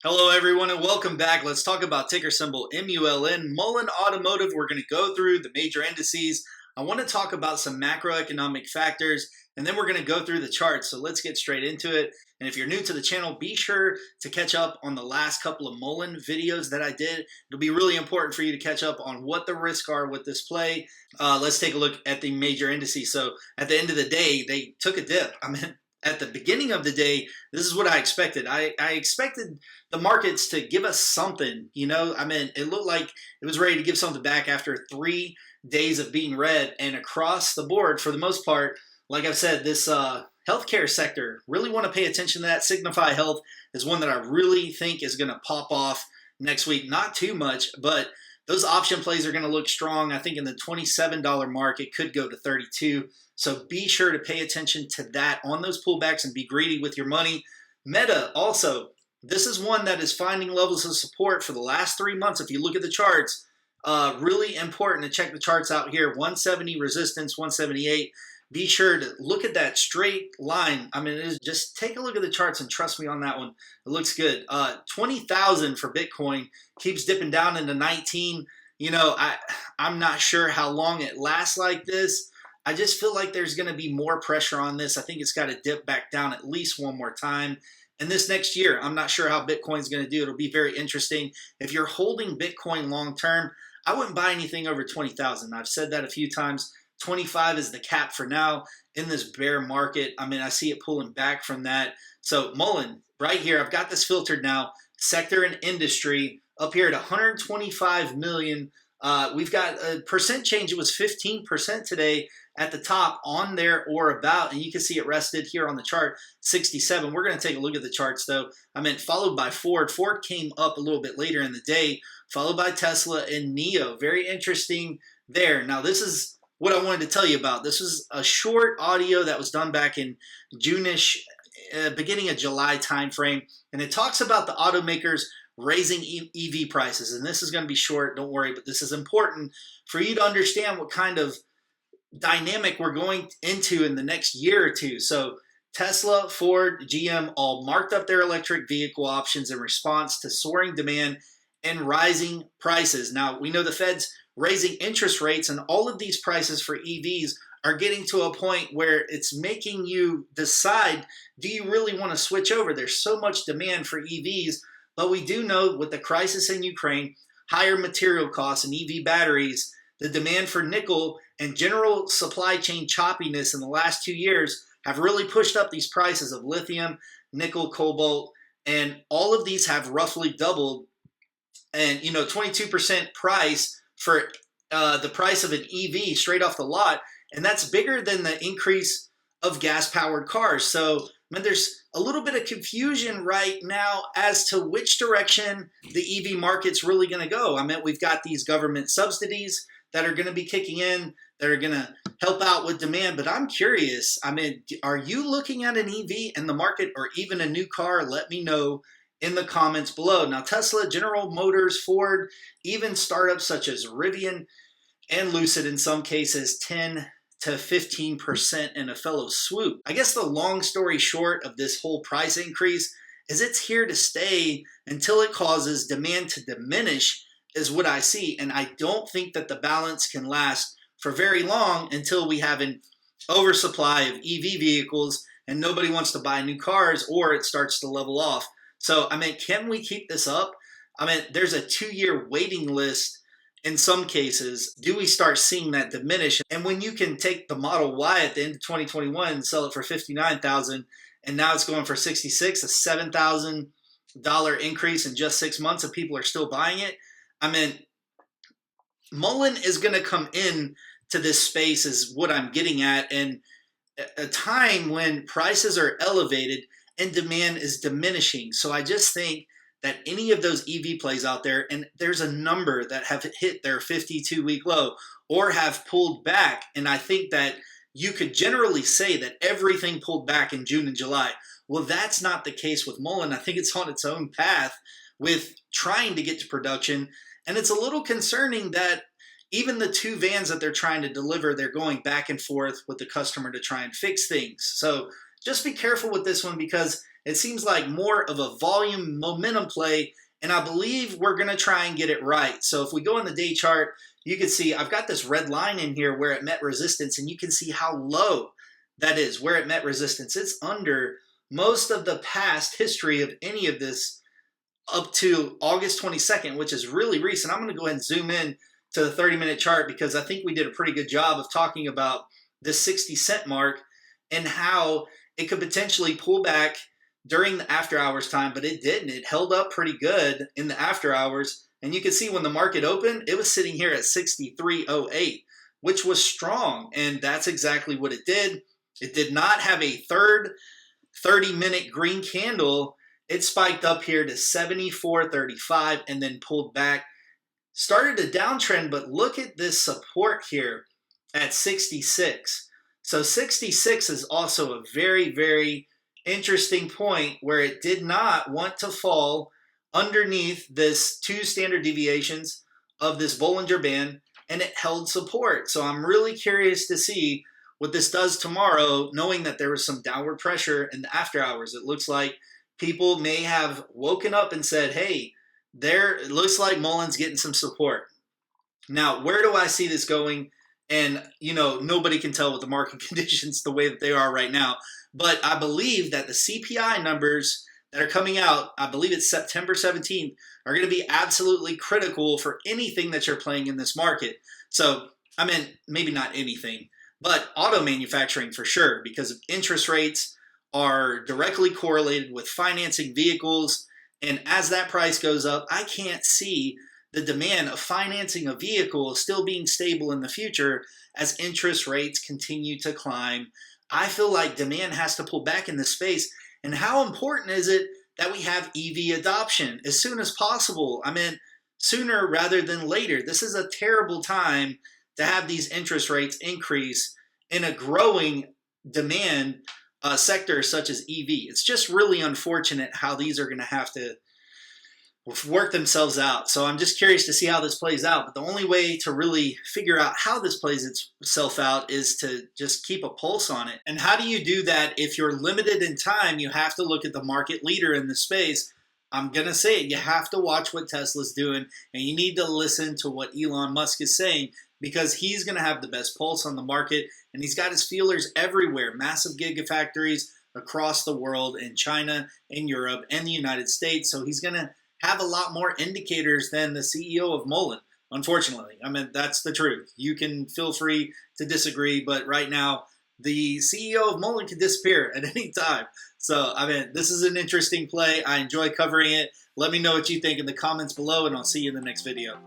Hello, everyone, and welcome back. Let's talk about ticker symbol MULN, Mullen Automotive. We're going to go through the major indices. I want to talk about some macroeconomic factors, and then we're going to go through the charts. So let's get straight into it. And if you're new to the channel, be sure to catch up on the last couple of Mullen videos that I did. It'll be really important for you to catch up on what the risks are with this play. Let's take a look at the major indices. So at the end of the day, they took a dip. At the beginning of the day, this is what I expected. I expected the markets to give us something, it looked like it was ready to give something back after 3 days of being red, and across the board, for the most part, like I've said, this healthcare sector, really want to pay attention to that. Signify Health is one that I really think is going to pop off next week. Not too much, but those option plays are going to look strong. I think in the $27 mark, it could go to 32. So be sure to pay attention to that on those pullbacks and be greedy with your money. Meta also, this is one that is finding levels of support for the last 3 months. If you look at the charts, really important to check the charts out here. 170 resistance, 178. Be sure to look at that straight line. Just take a look at the charts and trust me on that one. It looks good. 20,000 for Bitcoin keeps dipping down into 19. I'm not sure how long it lasts like this. I just feel like there's going to be more pressure on this. I think it's got to dip back down at least one more time. And this next year, I'm not sure how Bitcoin's going to do. It'll be very interesting. If you're holding Bitcoin long term, I wouldn't buy anything over 20,000. I've said that a few times. 25 is the cap for now in this bear market. I see it pulling back from that. So Mullen, right here, I've got this filtered now. Sector and industry up here at 125 million. We've got a percent change. It was 15% today at the top, on there or about, and you can see it rested here on the chart, 67. We're going to take a look at the charts though. Followed by Ford. Ford came up a little bit later in the day, followed by Tesla and NIO. Very interesting there. Now this is what I wanted to tell you about. This was a short audio that was done back in June-ish, beginning of July timeframe, and it talks about the automakers raising EV prices. And this is going to be short, don't worry, but this is important for you to understand what kind of dynamic we're going into in the next year or two. So Tesla, Ford, GM all marked up their electric vehicle options in response to soaring demand and rising prices. Now, we know the Fed's raising interest rates, and all of these prices for EVs are getting to a point where it's making you decide, do you really want to switch over? There's so much demand for EVs, but we do know with the crisis in Ukraine, higher material costs and EV batteries, the demand for nickel and general supply chain choppiness in the last 2 years have really pushed up these prices of lithium, nickel, cobalt, and all of these have roughly doubled. And 22% price for the price of an EV straight off the lot, and that's bigger than the increase of gas-powered cars. So there's a little bit of confusion right now as to which direction the EV market's really going to go. We've got these government subsidies that are going to be kicking in, that are going to help out with demand. But I'm curious, are you looking at an EV in the market or even a new car? Let me know in the comments below. Now, Tesla, General Motors, Ford, even startups such as Rivian and Lucid in some cases, 10 to 15% in a fellow swoop. I guess the long story short of this whole price increase is it's here to stay until it causes demand to diminish, is what I see. And I don't think that the balance can last for very long until we have an oversupply of EV vehicles and nobody wants to buy new cars, or it starts to level off. So, can we keep this up? There's a 2-year waiting list in some cases. Do we start seeing that diminish? And when you can take the Model Y at the end of 2021 and sell it for $59,000, and now it's going for $66,000, a $7,000 increase in just 6 months, and people are still buying it. Mullen is going to come in to this space is what I'm getting at, and a time when prices are elevated and demand is diminishing. So I just think that any of those EV plays out there, and there's a number that have hit their 52-week low or have pulled back, and I think that you could generally say that everything pulled back in June and July. Well, that's not the case with Mullen. I think it's on its own path with trying to get to production, and it's a little concerning that even the 2 vans that they're trying to deliver, they're going back and forth with the customer to try and fix things. So just be careful with this one, because It seems like more of a volume momentum play, and I believe we're going to try and get it right. So if we go on the day chart, you can see I've got this red line in here where it met resistance, and you can see how low that is, where it met resistance. It's under most of the past history of any of this up to August 22nd, which is really recent. I'm going to go ahead and zoom in to the 30-minute chart because I think we did a pretty good job of talking about this 60-cent mark and how it could potentially pull back during the after hours time, but it didn't. It held up pretty good in the after hours. And you can see when the market opened, it was sitting here at 63.08, which was strong. And that's exactly what it did. It did not have a third 30-minute green candle. It spiked up here to 74.35 and then pulled back. Started a downtrend, but look at this support here at 66. So 66 is also a very, very interesting point where it did not want to fall underneath this 2 standard deviations of this Bollinger Band, and it held support. So I'm really curious to see what this does tomorrow, knowing that there was some downward pressure in the after hours. It looks like people may have woken up and said, hey, it looks like Mullen's getting some support. Now, where do I see this going? And, nobody can tell with the market conditions the way that they are right now. But I believe that the CPI numbers that are coming out, I believe it's September 17th, are going to be absolutely critical for anything that you're playing in this market. So, I mean, maybe not anything, but auto manufacturing for sure, because interest rates are directly correlated with financing vehicles. And as that price goes up, I can't see the demand of financing a vehicle still being stable in the future as interest rates continue to climb. I feel like demand has to pull back in this space. And how important is it that we have EV adoption as soon as possible? I mean, sooner rather than later. This is a terrible time to have these interest rates increase in a growing demand sector such as EV. It's just really unfortunate how these are going to have to work themselves out. So I'm just curious to see how this plays out. But the only way to really figure out how this plays itself out is to just keep a pulse on it. And how do you do that? If you're limited in time, you have to look at the market leader in the space. I'm going to say it. You have to watch what Tesla's doing, and you need to listen to what Elon Musk is saying, because he's going to have the best pulse on the market, and he's got his feelers everywhere. Massive gigafactories across the world, in China, in Europe, and the United States. So he's going to have a lot more indicators than the CEO of Mullen, unfortunately. I mean, that's the truth. You can feel free to disagree, but right now, the CEO of Mullen can disappear at any time. So, I mean, this is an interesting play. I enjoy covering it. Let me know what you think in the comments below, and I'll see you in the next video.